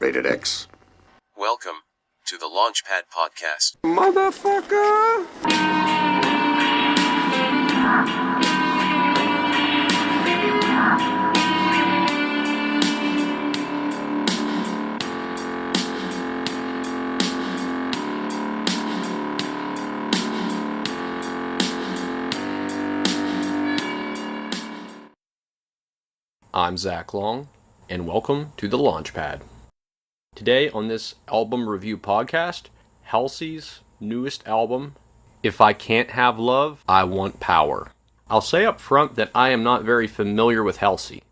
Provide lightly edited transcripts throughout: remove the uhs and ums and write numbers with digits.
Rated X. Welcome to the Launchpad Podcast. Motherfucker! I'm Zach Long, and welcome to the Launchpad. Today on this album review podcast, Halsey's newest album, If I Can't Have Love, I Want Power. I'll say up front that I am not very familiar with Halsey.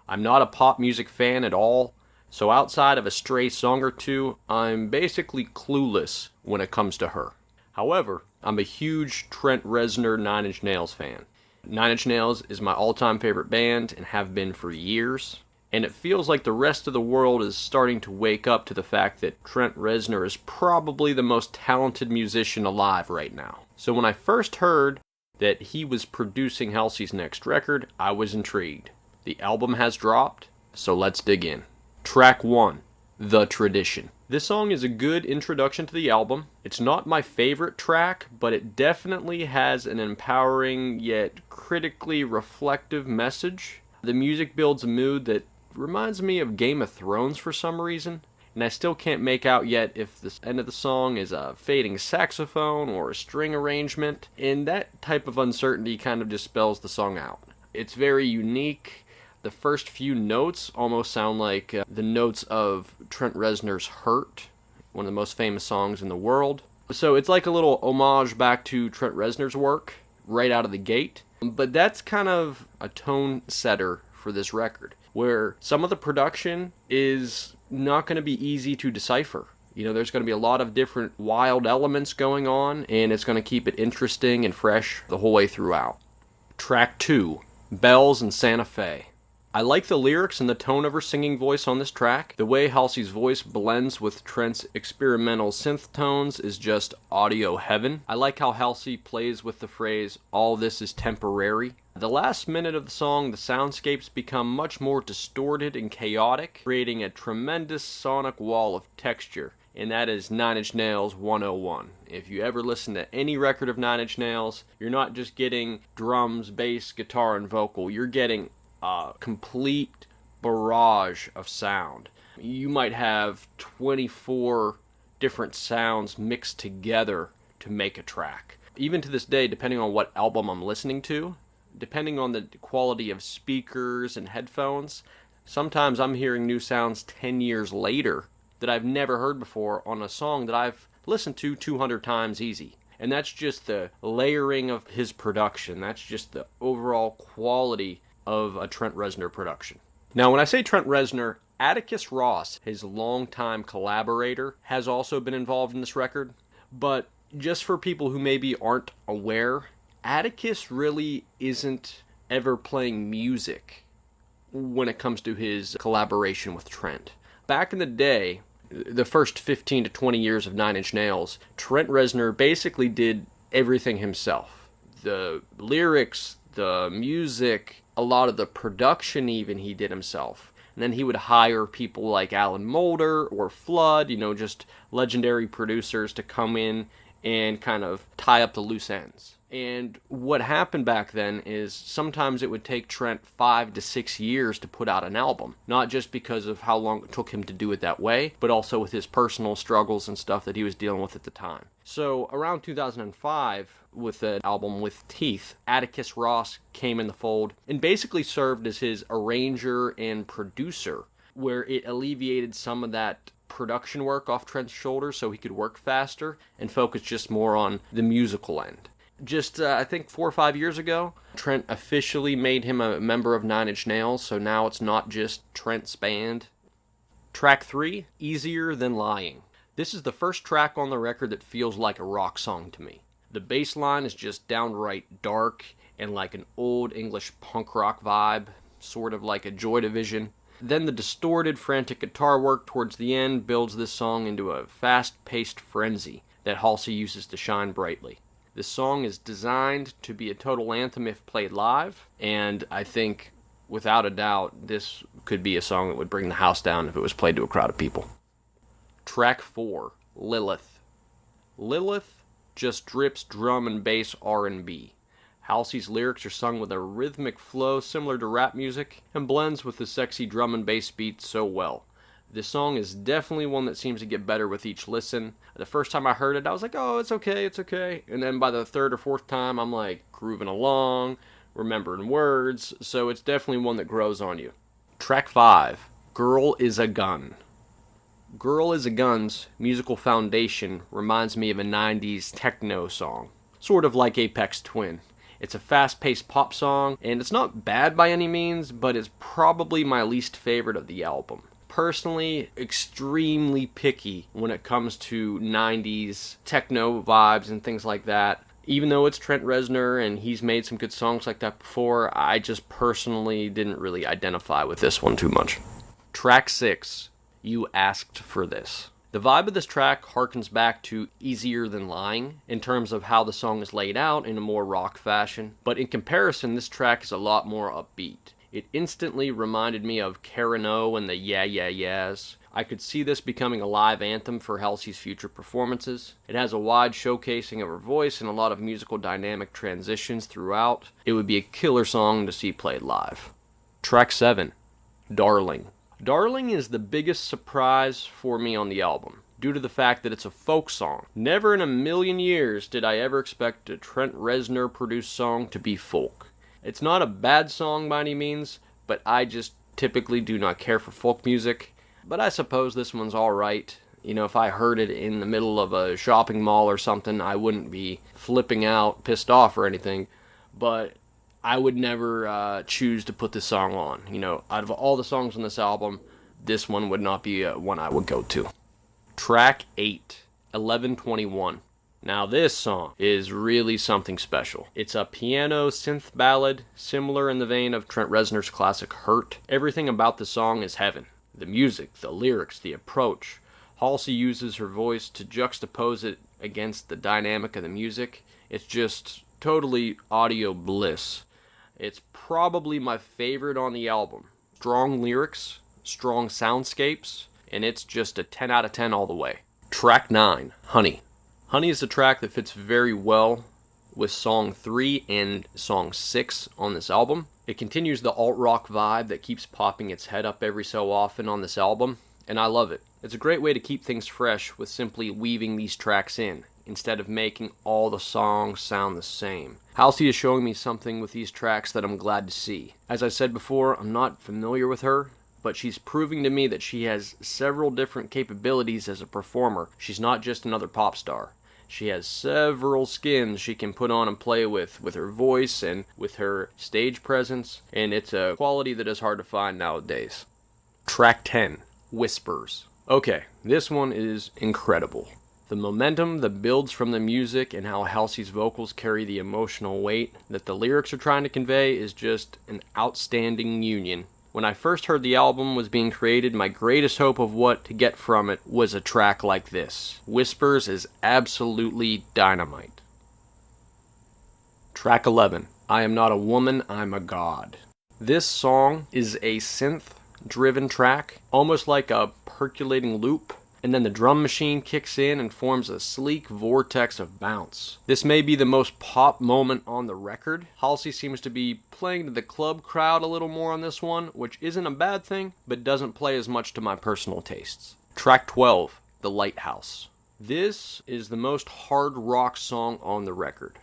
I'm not a pop music fan at all, so outside of a stray song or two, I'm basically clueless when it comes to her. However, I'm a huge Trent Reznor 9 Inch Nails fan. 9 Inch Nails is my all-time favorite band and have been for years, and it feels like the rest of the world is starting to wake up to the fact that Trent Reznor is probably the most talented musician alive right now. So when I first heard that he was producing Halsey's next record, I was intrigued. The album has dropped, so let's dig in. Track 1, The Tradition. This song is a good introduction to the album. It's not my favorite track, but it definitely has an empowering yet critically reflective message. The music builds a mood that reminds me of Game of Thrones for some reason, and I still can't make out yet if the end of the song is a fading saxophone or a string arrangement, and that type of uncertainty kind of just spells the song out. It's very unique. The first few notes almost sound like the notes of Trent Reznor's Hurt, one of the most famous songs in the world. So it's like a little homage back to Trent Reznor's work right out of the gate. But that's kind of a tone setter for this record, where some of the production is not going to be easy to decipher. You know, there's going to be a lot of different wild elements going on, and it's going to keep it interesting and fresh the whole way throughout. Track 2, Bells in Santa Fe. I like the lyrics and the tone of her singing voice on this track. The way Halsey's voice blends with Trent's experimental synth tones is just audio heaven. I like how Halsey plays with the phrase, "all this is temporary." The last minute of the song, the soundscapes become much more distorted and chaotic, creating a tremendous sonic wall of texture. And that is 9 Inch Nails 101. If you ever listen to any record of 9 Inch Nails, you're not just getting drums, bass, guitar, and vocal. You're getting a complete barrage of sound. You might have 24 different sounds mixed together to make a track. Even to this day, depending on what album I'm listening to, depending on the quality of speakers and headphones, sometimes I'm hearing new sounds 10 years later that I've never heard before on a song that I've listened to 200 times easy. And that's just the layering of his production. That's just the overall quality of a Trent Reznor production. Now, when I say Trent Reznor, Atticus Ross, his longtime collaborator, has also been involved in this record. But just for people who maybe aren't aware, Atticus really isn't ever playing music when it comes to his collaboration with Trent. Back in the day, the first 15 to 20 years of 9 Inch Nails, Trent Reznor basically did everything himself. The lyrics, the music, a lot of the production even he did himself. And then he would hire people like Alan Moulder or Flood, just legendary producers to come in and kind of tie up the loose ends. And what happened back then is sometimes it would take Trent 5 to 6 years to put out an album. Not just because of how long it took him to do it that way, but also with his personal struggles and stuff that he was dealing with at the time. So around 2005, with an album with Teeth, Atticus Ross came in the fold and basically served as his arranger and producer, where it alleviated some of that production work off Trent's shoulders so he could work faster and focus just more on the musical end. Just, I think 4 or 5 years ago, Trent officially made him a member of 9 Inch Nails, so now it's not just Trent's band. Track 3, Easier Than Lying. This is the first track on the record that feels like a rock song to me. The bass line is just downright dark and like an old English punk rock vibe, sort of like a Joy Division. Then the distorted, frantic guitar work towards the end builds this song into a fast-paced frenzy that Halsey uses to shine brightly. This song is designed to be a total anthem if played live, and I think without a doubt, this could be a song that would bring the house down if it was played to a crowd of people. Track 4, Lilith. Lilith just drips drum and bass R&B. Halsey's lyrics are sung with a rhythmic flow similar to rap music and blends with the sexy drum and bass beat so well. This song is definitely one that seems to get better with each listen. The first time I heard it, I was like, oh, it's okay. And then by the third or fourth time, I'm like grooving along, remembering words, so it's definitely one that grows on you. Track 5, Girl is a Gun. Girl is a Gun's musical foundation reminds me of a 90s techno song, sort of like Aphex Twin. It's a fast-paced pop song, and it's not bad by any means, but it's probably my least favorite of the album. Personally, extremely picky when it comes to 90s techno vibes and things like that. Even though it's Trent Reznor and he's made some good songs like that before, I just personally didn't really identify with this one too much. Track 6, You Asked for This. The vibe of this track harkens back to Easier Than Lying in terms of how the song is laid out in a more rock fashion, but in comparison, this track is a lot more upbeat. It instantly reminded me of Karen O and the Yeah Yeah Yeahs. I could see this becoming a live anthem for Halsey's future performances. It has a wide showcasing of her voice and a lot of musical dynamic transitions throughout. It would be a killer song to see played live. Track 7, Darling. Darling is the biggest surprise for me on the album, due to the fact that it's a folk song. Never in a million years did I ever expect a Trent Reznor produced song to be folk. It's not a bad song by any means, but I just typically do not care for folk music. But I suppose this one's alright. You know, if I heard it in the middle of a shopping mall or something, I wouldn't be flipping out, pissed off or anything. But I would never choose to put this song on. You know, out of all the songs on this album, this one would not be one I would go to. Track 8, 1121. Now this song is really something special. It's a piano synth ballad, similar in the vein of Trent Reznor's classic Hurt. Everything about the song is heaven. The music, the lyrics, the approach. Halsey uses her voice to juxtapose it against the dynamic of the music. It's just totally audio bliss. It's probably my favorite on the album. Strong lyrics, strong soundscapes, and it's just a 10 out of 10 all the way. Track 9, Honey. Honey is a track that fits very well with Song 3 and Song 6 on this album. It continues the alt-rock vibe that keeps popping its head up every so often on this album, and I love it. It's a great way to keep things fresh with simply weaving these tracks in, instead of making all the songs sound the same. Halsey is showing me something with these tracks that I'm glad to see. As I said before, I'm not familiar with her, but she's proving to me that she has several different capabilities as a performer. She's not just another pop star. She has several skins she can put on and play with her voice and with her stage presence, and it's a quality that is hard to find nowadays. Track 10, Whispers. Okay, this one is incredible. The momentum that builds from the music and how Halsey's vocals carry the emotional weight that the lyrics are trying to convey is just an outstanding union. When I first heard the album was being created, my greatest hope of what to get from it was a track like this. Whispers is absolutely dynamite. Track 11, I Am Not a Woman, I'm a God. This song is a synth-driven track, almost like a percolating loop, and then the drum machine kicks in and forms a sleek vortex of bounce. This may be the most pop moment on the record. Halsey seems to be playing to the club crowd a little more on this one, which isn't a bad thing, but doesn't play as much to my personal tastes. Track 12, The Lighthouse. This is the most hard rock song on the record.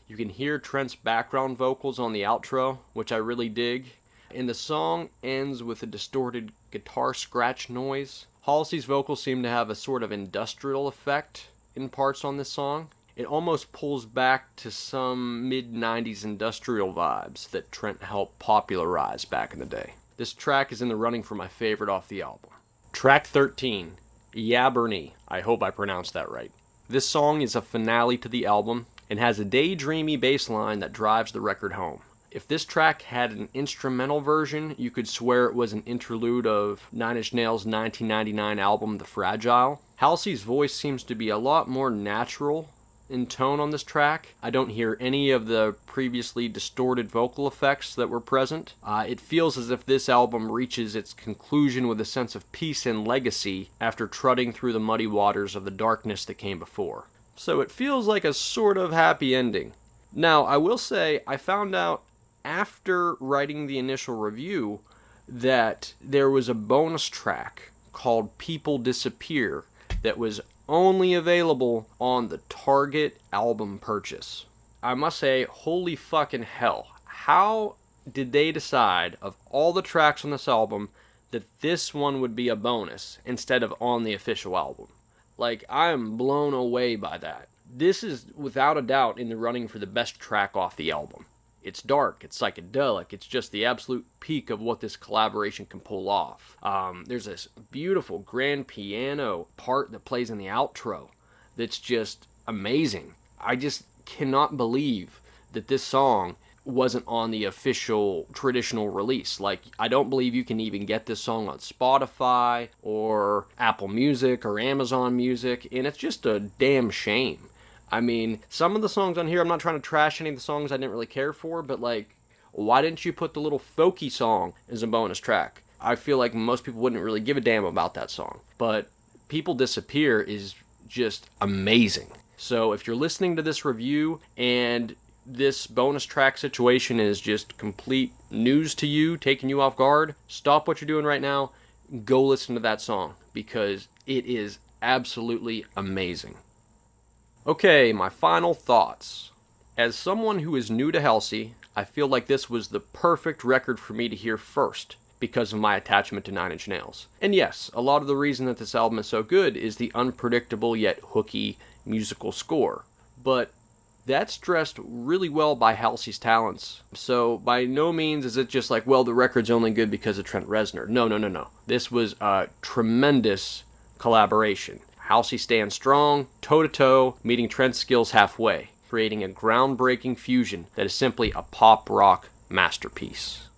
You can hear Trent's background vocals on the outro, which I really dig, and the song ends with a distorted guitar scratch noise. Halsey's vocals seem to have a sort of industrial effect in parts on this song. It almost pulls back to some mid-90s industrial vibes that Trent helped popularize back in the day. This track is in the running for my favorite off the album. Track 13, Yabernie. I hope I pronounced that right. This song is a finale to the album and has a daydreamy bass line that drives the record home. If this track had an instrumental version, you could swear it was an interlude of Nine Inch Nails' 1999 album, The Fragile. Halsey's voice seems to be a lot more natural in tone on this track. I don't hear any of the previously distorted vocal effects that were present. It feels as if this album reaches its conclusion with a sense of peace and legacy after trudging through the muddy waters of the darkness that came before. So it feels like a sort of happy ending. Now, I will say, I found out after writing the initial review that there was a bonus track called People Disappear that was only available on the Target album purchase. I must say, holy fucking hell. How did they decide, of all the tracks on this album, that this one would be a bonus instead of on the official album? Like, I am blown away by that. This is, without a doubt, in the running for the best track off the album. It's dark, it's psychedelic, it's just the absolute peak of what this collaboration can pull off. There's this beautiful grand piano part that plays in the outro that's just amazing. I just cannot believe that this song wasn't on the official traditional release. Like, I don't believe you can even get this song on Spotify or Apple Music or Amazon Music, and it's just a damn shame. I mean, some of the songs on here, I'm not trying to trash any of the songs I didn't really care for, but like, why didn't you put the little folky song as a bonus track? I feel like most people wouldn't really give a damn about that song. But People Disappear is just amazing. So if you're listening to this review and this bonus track situation is just complete news to you, taking you off guard, stop what you're doing right now, go listen to that song, because it is absolutely amazing. Okay, my final thoughts. As someone who is new to Halsey, I feel like this was the perfect record for me to hear first because of my attachment to Nine Inch Nails. And yes, a lot of the reason that this album is so good is the unpredictable yet hooky musical score. But that's dressed really well by Halsey's talents. So by no means is it just like, well, the record's only good because of Trent Reznor. No. This was a tremendous collaboration. Halsey stands strong, toe-to-toe, meeting Trent's skills halfway, creating a groundbreaking fusion that is simply a pop-rock masterpiece.